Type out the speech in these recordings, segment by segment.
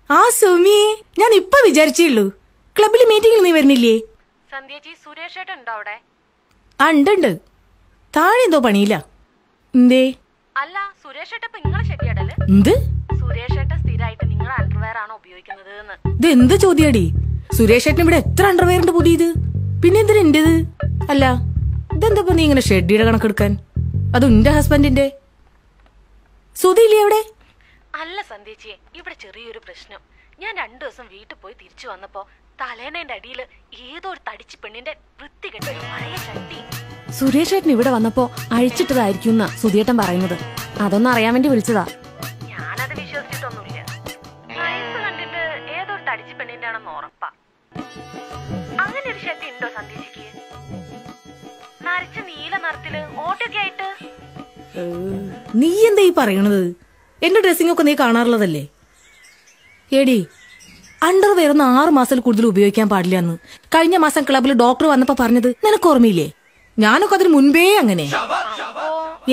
ആ സുമി, ഞാൻ ഇപ്പൊ വിചാരിച്ചേയുള്ളൂ ക്ലബില് മീറ്റിംഗിൽ നീ വരുന്നില്ലേ? സന്ധ്യച്ചി, സുരേഷ് ഏട്ടൻ ഉണ്ടോ അവിടെ? ആ ഉണ്ട്. താഴെ എന്തോ പണിയില്ല. എന്തേ? അല്ല, സുരേഷ് ഏട്ടൻ ഇപ്പൊ നിങ്ങളെ ശരിയാടല്? എന്ത്? സുരേഷ് ഏട്ടൻ സ്ഥിരമായിട്ട് നിങ്ങളെ അണ്ടർവെയർ ആണോ ഉപയോഗിക്കുന്നത്? ഇത് എന്ത് ചോദ്യാടി? സുരേഷ് ഏട്ടൻ ഇവിടെ എത്ര അണ്ടർവെയർ ഉണ്ട് പുതിയത്? പിന്നെ എന്തിനാ എന്റേത്? അല്ല, ഇതെന്താ നീ ഇങ്ങനെ ഷെഡിയുടെ കണക്കെടുക്കാൻ? അത് എന്റെ ഹസ്ബൻഡിന്റെ. സുധിയില്ലേ അവിടെ? അല്ല സന്ധ്യച്ചിയെ, ഇവിടെ ചെറിയൊരു പ്രശ്നം. ഞാൻ 2 ദിവസം വീട്ടിൽ പോയി തിരിച്ചു വന്നപ്പോ തലേണേന്റെ അടിയിൽ ഏതോ ഒരു തടിച്ച് പെണ്ണിന്റെ വൃത്തികെട്ട ഒരു പഴയ ഷട്ടി. സുരേഷ് ഏട്ടൻ ഇവിടെ വന്നപ്പോ അഴിച്ചിട്ടതായിരിക്കും എന്നാ സുധിയേട്ടൻ പറയുന്നത്. അതൊന്നും അറിയാൻ വേണ്ടി വിളിച്ചതാ. ഞാനത് വിശ്വസിച്ചിട്ടൊന്നുമില്ല. വയസ്സ് കണ്ടിട്ട് ഏതോ ഒരു തടിച്ച് പെണ്ണിന്റെ ആണെന്ന് ഉറപ്പാ. അങ്ങനെ ഒരു ഷട്ടി ഉണ്ടോ സന്ധ്യച്ചിക്ക്? നരച്ച നീല നിറത്തില് ഓട്ടൊക്കെ ആയിട്ട്. നീ എന്താ ഈ പറയണത്? എന്റെ ഡ്രസ്സിംഗ് ഒക്കെ നീ കാണാറുള്ളതല്ലേ? എടി, അണ്ടർവെയർ ഒന്നും 6 മാസത്തിൽ കൂടുതൽ ഉപയോഗിക്കാൻ പാടില്ല എന്ന് കഴിഞ്ഞ മാസം ക്ലബിൽ ഡോക്ടർ വന്നപ്പോ പറഞ്ഞത് നിനക്ക് ഓർമ്മയില്ലേ? ഞാനൊക്കെ അതിന് മുൻപേ അങ്ങനെ.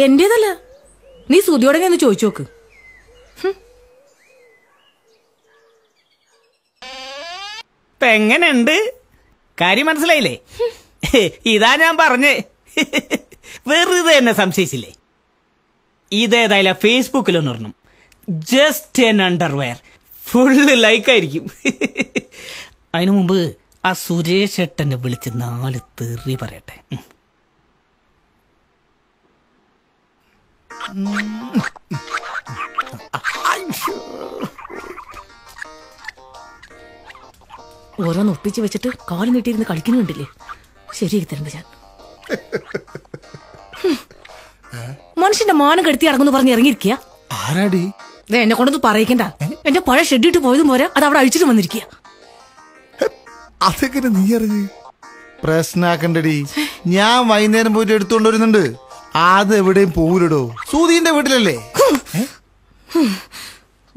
എന്റേതല്ല, നീ സുധിയോടെ ഒന്ന് ചോദിച്ചു നോക്ക്. എങ്ങനെയുണ്ട്? കാര്യം മനസ്സിലായില്ലേ? ഇതാ ഞാൻ പറഞ്ഞേ. വെറുതെ എന്നെ സംശയിച്ചില്ലേ? ഇതേതായാലും ഫേസ്ബുക്കിലൊന്നും ഒരെണ്ണം, ജസ്റ്റ് എൻ അണ്ടർവെയർ, ഫുള്ള് ലൈക്കായിരിക്കും. അതിനു മുമ്പ് ആ സുരേഷ് ഏട്ടനെ വിളിച്ച് 4 തെറി പറയട്ടെ. ഓരോന്ന് ഒപ്പിച്ച് വെച്ചിട്ട് കാല് നീട്ടിയിരുന്ന് കളിക്കുന്നുണ്ടില്ലേ? ശരിയാക്കി തരണ്ട ഞാൻ. മനുഷ്യന്റെ മാനം കെടുത്തി അടങ്ങുന്നു പറഞ്ഞ് ഇറങ്ങിയിരിക്കുക. ആരാടി? എന്നെ കൊണ്ടൊന്നും പറയിക്കണ്ട. എന്റെ പഴയ ഷെഡിട്ട് പോയതും പോരാ, അത് അവിടെ അഴിച്ചിട്ട് വന്നിരിക്കുക. അതൊക്കെ നീ അറിഞ്ഞ് പ്രശ്നാക്കണ്ടടി. ഞാൻ വൈകുന്നേരം പോയിട്ട് എടുത്തുകൊണ്ട് വരുന്നുണ്ട്. അത് എവിടെയും പോവില്ലടോ. സൂതിന്റെ വീട്ടിലല്ലേ?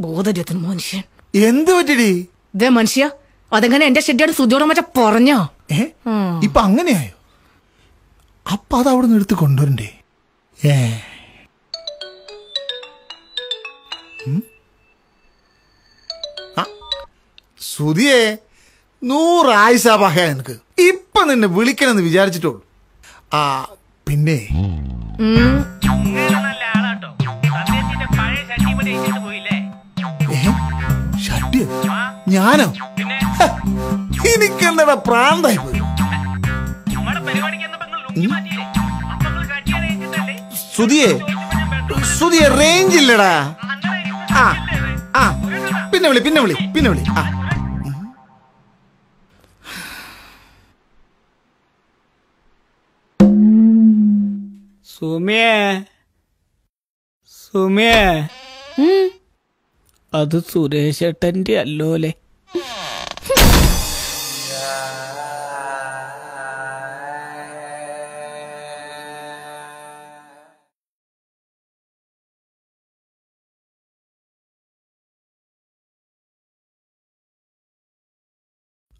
ബോധരത്തിന് മനുഷ്യൻ. എന്ത് പറ്റിടി? ഇതേ മനുഷ്യ, അതെങ്ങനെ എന്റെ ഷെഡിയോട് സുധിയോടെ മറ്റേ പറഞ്ഞോ? ഇപ്പൊ അങ്ങനെയായോ? അപ്പൊ അത് അവിടെ നിന്ന് എടുത്ത് കൊണ്ടുവരണ്ടേ? സുധിയെ 100 ആയുസാ പഹ എനിക്ക്. ഇപ്പൊ നിന്നെ വിളിക്കണമെന്ന് വിചാരിച്ചിട്ടുള്ളൂ. ആ പിന്നെ ഷഡ്യ ഞാനോ? എനിക്കെന്താ പ്രാന്തായി പോയി. സുധിയെ റേഞ്ച് ഇല്ലടാ. ആ പിന്നെ വിളി. ആ സുമിയേ, അത് സുരേഷ് ഏട്ടന്റെ അല്ലോലെ.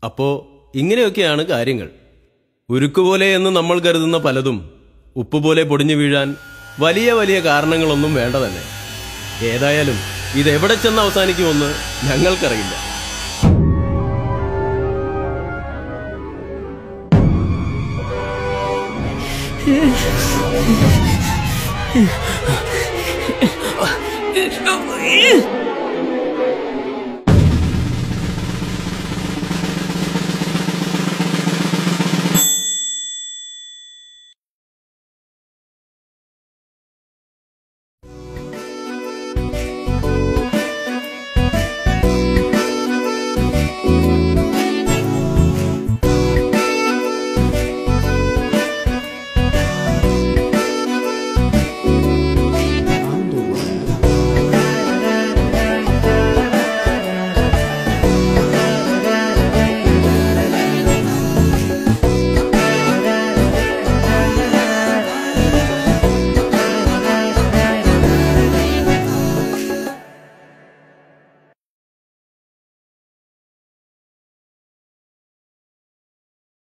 അപ്പോ ഇങ്ങനെയൊക്കെയാണ് കാര്യങ്ങൾ. ഉരുക്കുപോലെ എന്ന് നമ്മൾ കരുതുന്ന പലതും ഉപ്പുപോലെ പൊടിഞ്ഞു വീഴാൻ വലിയ വലിയ കാരണങ്ങളൊന്നും വേണ്ട തന്നെ. ഏതായാലും ഇതെവിടെ ചെന്ന് അവസാനിക്കുമെന്ന് ഞങ്ങൾക്കറിയില്ല. Yeah.